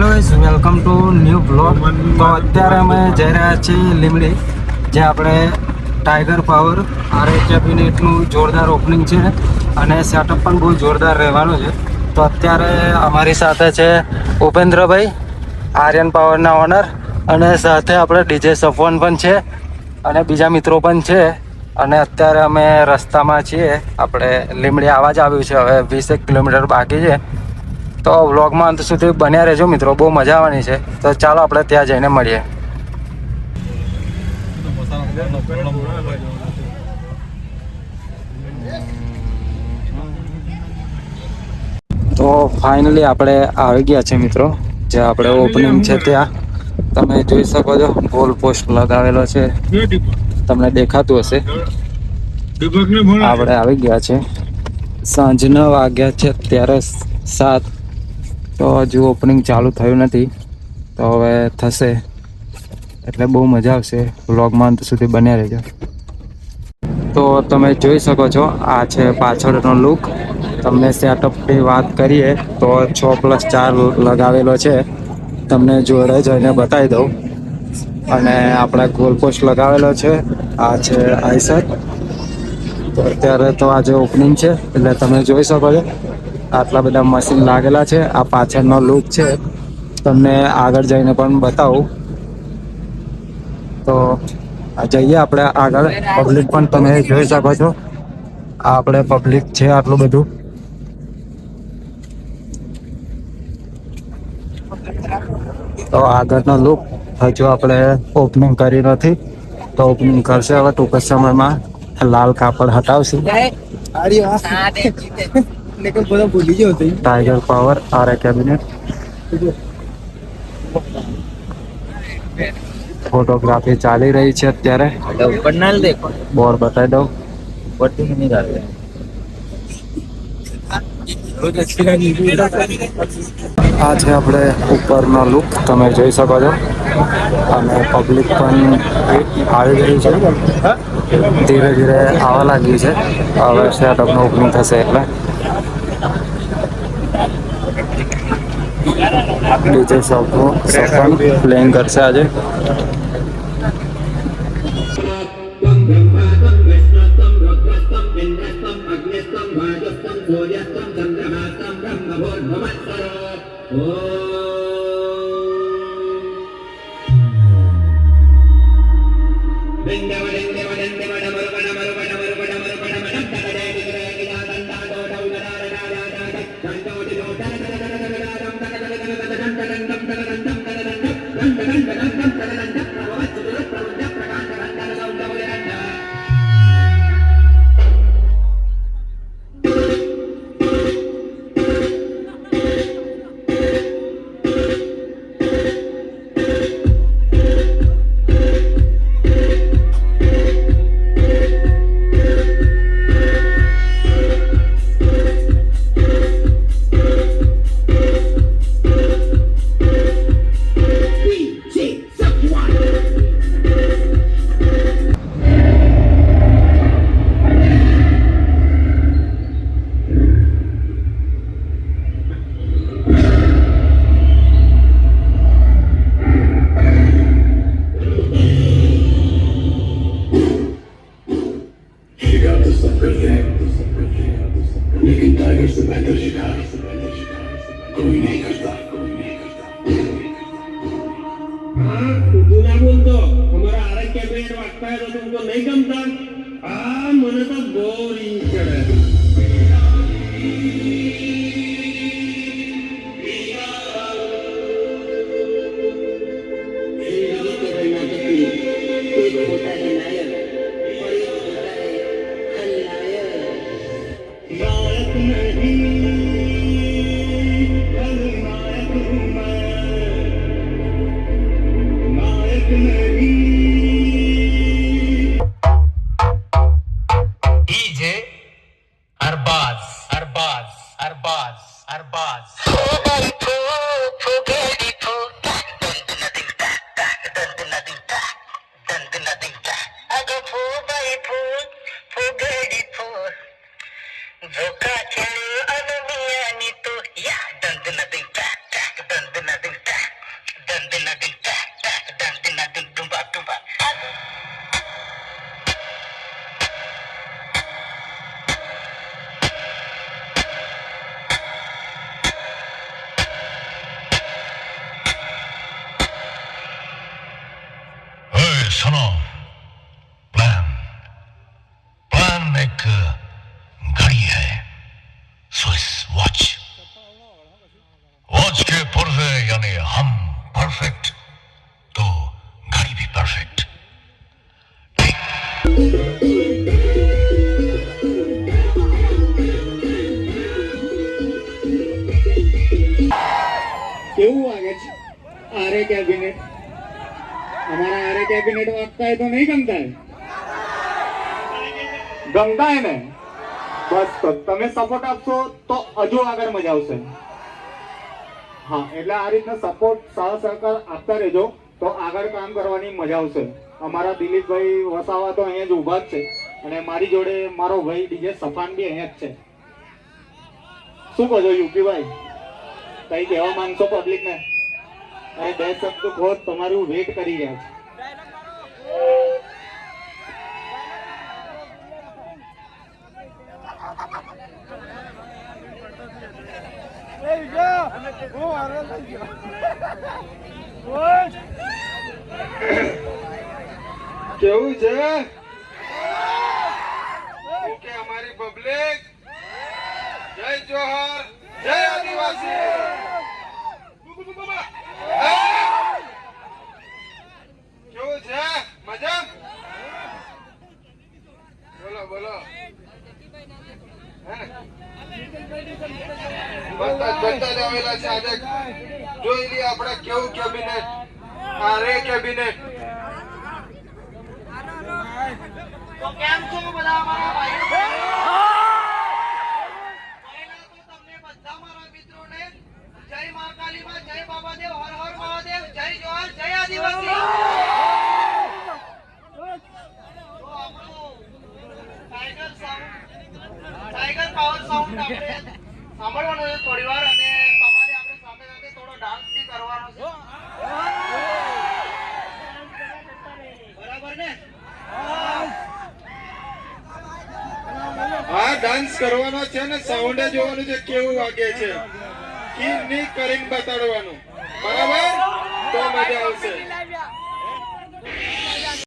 Hello welcome to new blog. તો અત્યારે અમે જઈ રહ્યા છીએ લીમડી, જે આપણે ટાઈગર પાવર કેબિનેટનું જોરદાર ઓપનિંગ છે અને સેટઅપ પણ બહુ જોરદાર રહેવાનું છે. તો અત્યારે અમારી સાથે છે ઉપેન્દ્રભાઈ, આર્યન પાવરના ઓનર, અને સાથે આપણે ડીજે સફવાન પણ છે અને બીજા મિત્રો પણ છે. અને અત્યારે અમે રસ્તામાં છીએ, આપણે લીમડી આવવા જ આવ્યું છે. હવે 20 કિલોમીટર બાકી છે. તો વ્લોગમાં અંત સુધી બન્યા રહેજો મિત્રો, બહુ મજા આવવાની છે. તો ચાલો આપણે ત્યાં જઈને મળીએ. તો ફાઇનલી આપણે આવી ગયા છે મિત્રો, જે આપણે ઓપનિંગ છે ત્યાં. તમે જોઈ શકો છો, ગોલ પોસ્ટ લગાવેલો છે, તમને દેખાતું હશે. આપણે આવી ગયા છે. સાંજના વાગ્યા છે અત્યારે 7. તો હજુ ઓપનિંગ ચાલુ થયું નથી, તો હવે થશે. એટલે બહુ મજા આવશે. વ્લોગમાં અંત સુધી બન્યા રહેજો. તો તમે જોઈ શકો છો, આ છે પાછળનો લુક. તમને સેટઅપની વાત કરીએ તો 6+4 લગાવેલો છે. તમને જોડે જઈને બતાવી દઉં. અને આપણે ગોલ પોસ્ટ લગાવેલો છે. આ છે આઈસર. તો અત્યારે તો આજે ઓપનિંગ છે, એટલે તમે જોઈ શકો છો આટલા બધા મશીન લાગેલા છે. આ પાછળનો લુક છે, તમને આગળ જઈને પણ બતાવું. તો જઈએ આપણે આગળ. પબ્લિક પણ તમે જોઈ શકો છો, આપણે પબ્લિક છે આટલું બધું. તો આગળનો લુક હજુ આપણે ઓપનિંગ કરી નથી, તો ઓપનિંગ કરશે હવે ટૂંક જ સમયમાં. લાલ કાપડ હટાવશે. Tiger power cabinet. ફોટોગ્રાફી ચાલી રહી છે અત્યારે. બોર્ડ બતાવી દઉં. આ છે આપણે ઉપરનો લુક, તમે જોઈ શકો છો. અને પબ્લિક પણ આવી ગઈ છે, ધીરે ધીરે આવવા લાગી છે. હવે સેટઅપનું ઓપનિંગ થશે એટલે ડીજે સફવાન પ્લેઇંગ કરશે આજે. लेकिन टाइगर से बेहतर शिकार कोई नहीं करता. तू ना बोलतो हमारा आरक कैबिनेट वाटता है तो तुमको नहीं गमता. મને તો બોરિંગ ચડે. DJ Arbaz सुनो प्लान प्लान एक घड़ी है स्विस वॉच वॉच के पुर्जे यानी हम परफेक्ट तो घड़ी भी परफेक्ट કેવું વાગે છે આરે કેબિનેટ અમારા આરે કેબિનેટ વાગતા હોય તો નહીં ગમતા ગમતા હે ને બસ તો તમે સપોર્ટ આપશો તો હજુ આગળ મજા આવશે હા એટલે આ રીતના સપોર્ટ સાથ સહકાર આપતા રહેજો તો આગળ કામ કરવાની મજા આવશે અમારા દિલીપભાઈ વસાવા તો અહીંયા જ ઊભા જ છે અને મારી જોડે મારો ભાઈ ડીજે સફાન બી અહીંયા જ છે શું કહો છો યુપીભાઈ કઈ કહેવા માંગશો પબ્લિક ને અરે બે શબ્દ કહો તમારું વેટ કરી રહ્યા છે કેવું છે ઓકે અમારી પબ્લિક જય જોહર જય આદિવાસી કેવું છે મજા બોલો બોલો બધા જ આવેલા છે આજે જોઈ લઈએ આપણે કેવું કેબિનેટ આ રે કેબિનેટ તો કેમ છો બધા અમારા ભાઈઓ પહેલા તો તમને બધા મારા મિત્રોને જય મહાકાલી માં જય બાબાદેવ હર હર મહાદેવ જય જોહર જય આદિવાસી તો આપણો ટાઈગર પાવર સાઉન્ડ આપણે સાંભળવાનો છે થોડી વાર અને તમારે આપણે સાથે સાથે થોડો ડાન્સ બી કરવાનો છે બરાબર ને હા ડાન્સ કરવાનો છે ને સાઉન્ડ જોવાનું છે કેવું વાગે છે કી ની કરીને બતાડવાનું બરાબર તો મજા આવશે